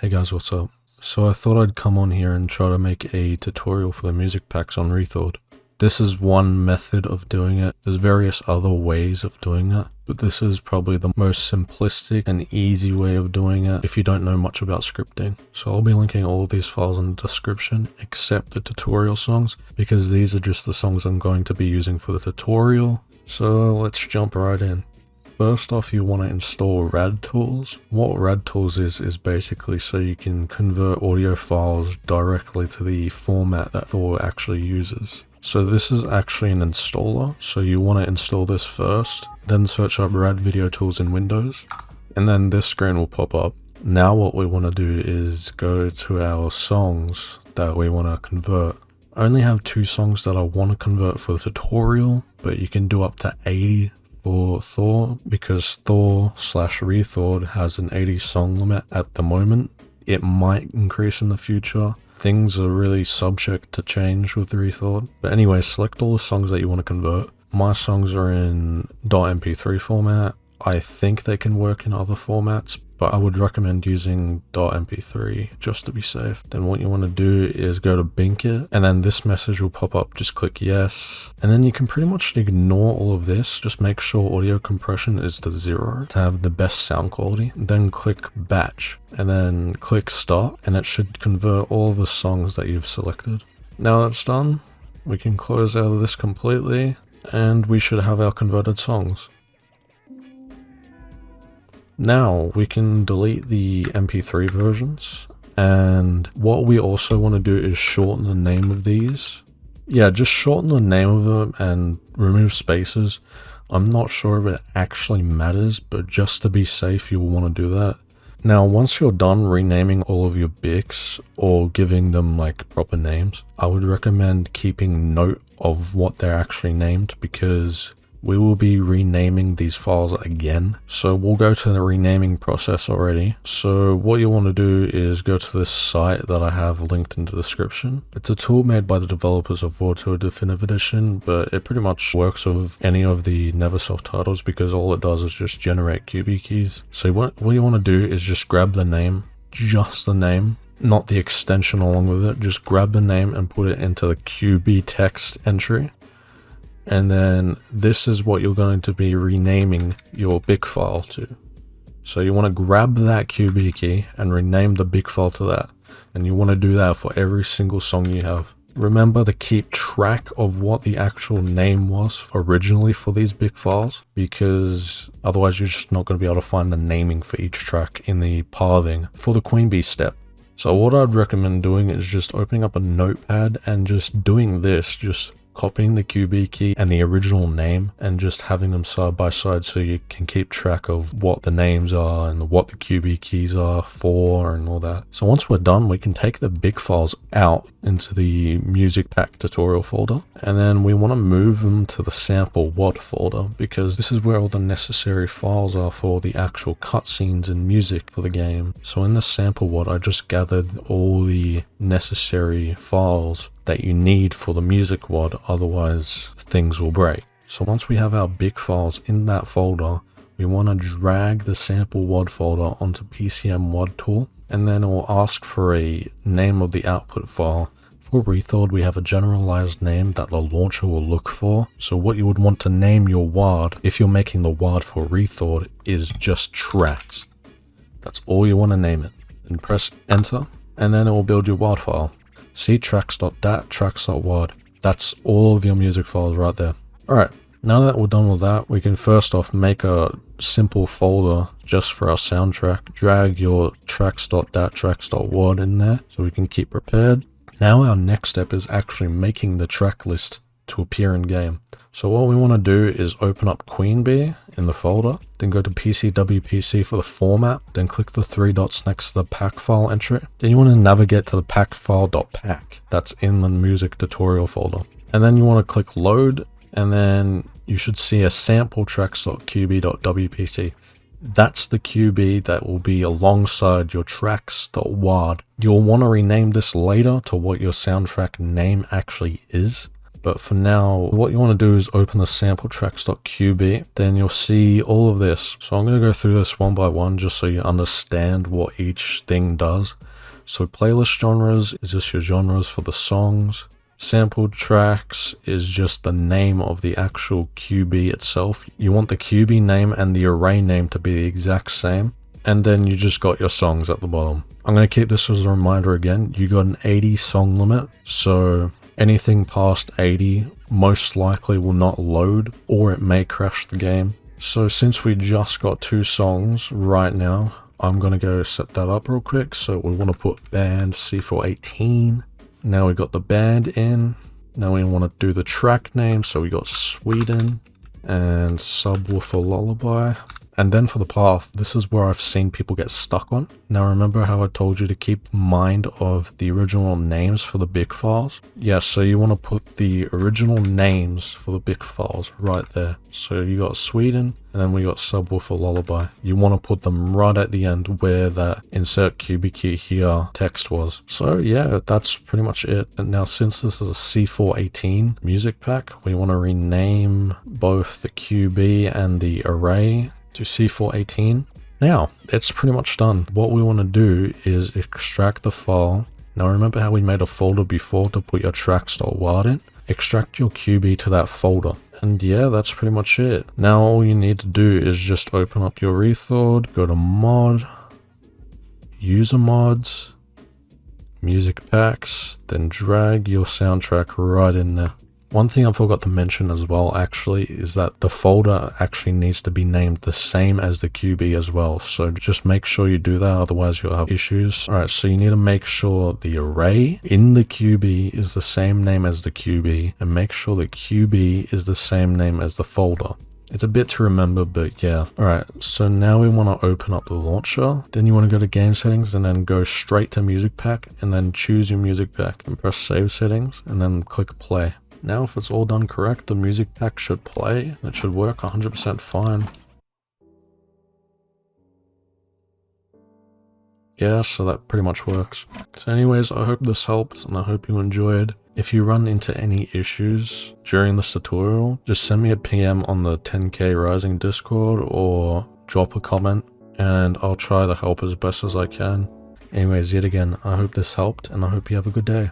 Hey guys, what's up? So I thought I'd come on here and try to make a tutorial for the music packs on reTHAWed. This is one method of doing it. There's various other ways of doing it, but this is probably the most simplistic and easy way of doing it if you don't know much about scripting. So I'll be linking all of these files in the description except the tutorial songs, because these are just the songs I'm going to be using for the tutorial. So let's jump right in. First off, you want to install reTHAWed. What reTHAWed is basically so you can convert audio files directly to the format that THAWed actually uses. So this is actually an installer, so you want to install this first, then search up rad video tools in Windows, and then this screen will pop up. Now what we want to do is go to our songs that we want to convert. I only have 2 songs that I want to convert for the tutorial, but you can do up to 80 for THAWed, because THAWed/reTHAWed has an 80 song limit at the moment. It might increase in the future. Things are really subject to change with reTHAWed. But anyway, select all the songs that you want to convert. My songs are in .mp3 format. I think they can work in other formats, but I would recommend using .mp3 just to be safe. Then what you want to do is go to Bink it, and then this message will pop up. Just click yes, and then you can pretty much ignore all of this. Just make sure audio compression is to 0 to have the best sound quality. Then click batch, and then click start, and it should convert all the songs that you've selected. Now that's done, we can close out of this completely, and we should have our converted songs. Now we can delete the MP3 versions, and what we also want to do is shorten the name of these. Yeah, just shorten the name of them and remove spaces. I'm not sure if it actually matters, but just to be safe, you'll want to do that. Now, once you're done renaming all of your bics or giving them like proper names, I would recommend keeping note of what they're actually named, because we will be renaming these files again. So we'll go to the renaming process already. So what you want to do is go to this site that I have linked in the description. It's a tool made by the developers of reTHAWed Definitive Edition, but it pretty much works with any of the Neversoft titles, because all it does is just generate QB keys. So what you want to do is just grab the name, just the name, not the extension along with it. Just grab the name and put it into the QB text entry. And then this is what you're going to be renaming your BIC file to. So you want to grab that QB key and rename the BIC file to that. And you want to do that for every single song you have. Remember to keep track of what the actual name was originally for these BIC files, because otherwise you're just not going to be able to find the naming for each track in the pathing for the Queen Bee step. So what I'd recommend doing is just opening up a notepad and just doing this, just copying the QB key and the original name and just having them side by side, so you can keep track of what the names are and what the QB keys are for and all that. So once we're done, we can take the BIC files out into the music pack tutorial folder, and then we want to move them to the sample WAD folder, because this is where all the necessary files are for the actual cutscenes and music for the game. So in the sample WAD, I just gathered all the necessary files that you need for the music WAD, otherwise things will break. So once we have our BIC files in that folder, we want to drag the sample WAD folder onto PCM WAD tool, and then it will ask for a name of the output file. For reTHAWed, we have a generalized name that the launcher will look for. So what you would want to name your WAD, if you're making the WAD for reTHAWed, is just tracks. That's all you want to name it. Then press enter, and then it will build your WAD file. See tracks.dat, tracks.wad. That's all of your music files right there. Alright, now that we're done with that, we can first off make a simple folder just for our soundtrack. Drag your tracks.dat, tracks.wad in there so we can keep prepared. Now our next step is actually making the track list to appear in game. So what we want to do is open up Queen Bee in the folder, then go to PCWPC for the format, then click the 3 dots next to the pack file entry. Then you want to navigate to the pack file.pack that's in the music tutorial folder. And then you want to click load, and then you should see a sample tracks.qb.wpc. That's the QB that will be alongside your tracks.wad. You'll want to rename this later to what your soundtrack name actually is. But for now, what you want to do is open the sampletracks.qb. Then you'll see all of this. So I'm going to go through this one by one just so you understand what each thing does. So playlist genres is just your genres for the songs. Sampled tracks is just the name of the actual QB itself. You want the QB name and the array name to be the exact same. And then you just got your songs at the bottom. I'm going to keep this as a reminder again. You got an 80 song limit. So anything past 80 most likely will not load or it may crash the game. So since we just got 2 songs right now, I'm going to go set that up real quick. So we want to put band C418. Now we got the band in. Now we want to do the track name. So we got Sweden and Subwoofer Lullaby. And then for the path, this is where I've seen people get stuck on. Now remember how I told you to keep mind of the original names for the big files? Yeah, so you want to put the original names for the big files right there. So you got Sweden, and then we got Subwoofer Lullaby. You want to put them right at the end where that insert QB key here text was. So yeah, that's pretty much it. And now since this is a C418 music pack, we want to rename both the QB and the array to C418. Now, it's pretty much done. What we want to do is extract the file. Now remember how we made a folder before to put your tracks.wad in? Extract your QB to that folder. And yeah, that's pretty much it. Now all you need to do is just open up your reTHAWed, go to mod, user mods, music packs, then drag your soundtrack right in there. One thing I forgot to mention as well actually is that the folder actually needs to be named the same as the QB as well. So just make sure you do that, otherwise you'll have issues. Alright, so you need to make sure the array in the QB is the same name as the QB, and make sure the QB is the same name as the folder. It's a bit to remember, but yeah. Alright, so now we want to open up the launcher. Then you want to go to game settings and then go straight to music pack and then choose your music pack and press save settings and then click play. Now if it's all done correct, the music pack should play. It should work 100% fine. Yeah, so that pretty much works. So anyways, I hope this helped and I hope you enjoyed. If you run into any issues during this tutorial, just send me a PM on the 10K Rising Discord or drop a comment and I'll try to help as best as I can. Anyways, yet again, I hope this helped and I hope you have a good day.